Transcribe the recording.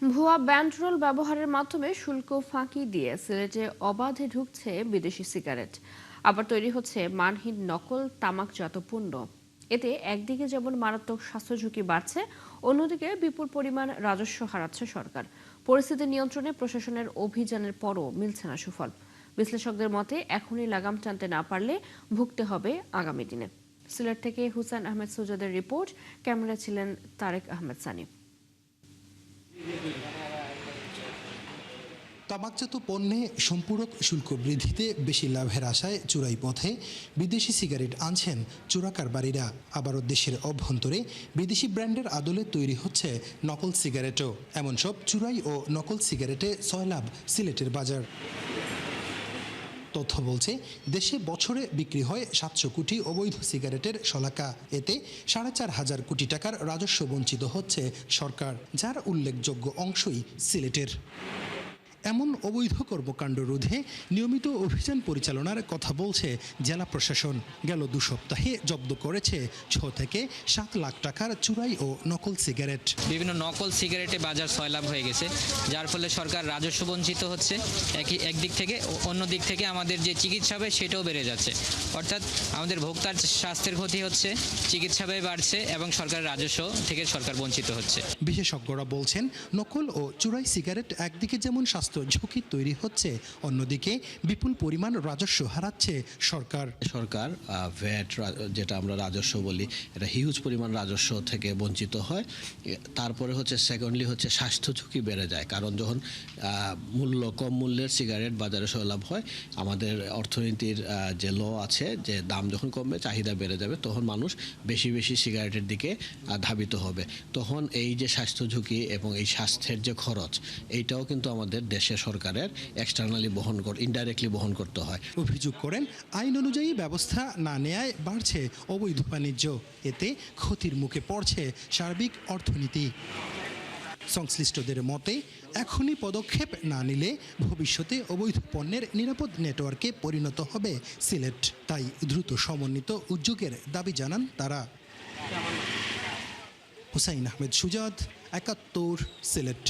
ভুয়া ব্যান্ডরোল ব্যবহারের মাধ্যমে শুল্ক ফাঁকি দিয়ে সিলেটে অবাধে ঢুকছে বিদেশি সিগারেট। আবার তৈরি হচ্ছে মানহীন নকল তামাকজাত পণ্য। এতে একদিকে যেমন মারাত্মক স্বাস্থ্য ঝুঁকি বাড়ছে, অন্যদিকে বিপুল পরিমাণ রাজস্ব হারাচ্ছে সরকার। পরিস্থিতি নিয়ন্ত্রণে প্রশাসনের অভিযানের পরও মিলছে না সুফল। বিশ্লেষকদের মতে এখনই লাগাম টানতে না পারলে ভুগতে হবে আগামী দিনে। সিলেট থেকে হুসেন আহমেদ সুজাদের রিপোর্ট, ক্যামেরা ছিলেন তারেক আহমেদ সানি। তামাকজাত পণ্যে সম্পূরক শুল্ক বৃদ্ধিতে বেশি লাভের আশায় চোরাই পথে বিদেশি সিগারেট আনছেন চোরা কারবারিরা। আবারও দেশের অভ্যন্তরে বিদেশি ব্র্যান্ডের আদলে তৈরি হচ্ছে নকল সিগারেটও। এমন সব চুরাই ও নকল সিগারেটে সয়লাভ সিলেটের বাজার। তথ্য বলছে, দেশে বছরে বিক্রি হয় 700 কোটি অবৈধ সিগারেটের শলাকা। এতে 4,500 কোটি টাকার রাজস্ব বঞ্চিত হচ্ছে সরকার, যার উল্লেখযোগ্য অংশই সিলেটের। এমন অবৈধ কর্মকাণ্ড রোধে নিয়মিত অভিযান পরিচালনার কথা বলছে জেলা প্রশাসন। গেল 2 সপ্তাহে জব্দ করেছে 6 থেকে 7 লাখ টাকার চুরাই ও নকল সিগারেট। বিভিন্ন নকল সিগারেটে বাজার সয়লাভ হয়ে গেছে, যার ফলে সরকার রাজস্ব বঞ্চিত হচ্ছে একদিক থেকে, অন্য দিক থেকে আমাদের যে চিকিৎসা ব্যয় সেটাও বেড়ে যাচ্ছে। অর্থাৎ আমাদের ভোক্তার স্বাস্থ্যের ক্ষতি হচ্ছে, চিকিৎসা ব্যয় বাড়ছে এবং সরকারের রাজস্ব থেকে সরকার বঞ্চিত হচ্ছে। বিশেষজ্ঞরা বলছেন, নকল ও চুরাই সিগারেট একদিকে যেমন স্বাস্থ্য ঝুঁকি তৈরি হচ্ছে, অন্যদিকে বিপুল পরিমাণ রাজস্ব হারাচ্ছে সরকার। ভ্যাট যেটা আমরা রাজস্ব বলি, এটা হিউজ পরিমাণ রাজস্ব থেকে বঞ্চিত হয়। তারপরে সেকেন্ডলি স্বাস্থ্য ঝুঁকি বেড়ে যায়, কারণ যখন কম মূল্যের সিগারেট বাজারে সয়লাভ হয়, আমাদের অর্থনীতির যে ল আছে যে দাম যখন কমবে চাহিদা বেড়ে যাবে, তখন মানুষ বেশি বেশি সিগারেটের দিকে ধাবিত হবে। তখন এই যে স্বাস্থ্য ঝুঁকি এবং এই স্বাস্থ্যের যে খরচ, এইটাও কিন্তু আমাদের দেশের সরকারের এক্সটার্নালি ইনডাইরেক্টলি বহন করতে হয়। অভিযোগ করেন, আইন অনুযায়ী ব্যবস্থা না নেয়ায় বাড়ছে অবৈধ বাণিজ্য। এতে ক্ষতির মুখে পড়ছে সার্বিক অর্থনীতি। সংশ্লিষ্টদের মতে, এখনই পদক্ষেপ না নিলে ভবিষ্যতে অবৈধ পণ্যের নিরাপদ নেটওয়ার্কে পরিণত হবে সিলেট। তাই দ্রুত সমন্বিত উদ্যোগের দাবি জানান তারা। হুসাইন আহমেদ সুজাদ, ৭১, সিলেট।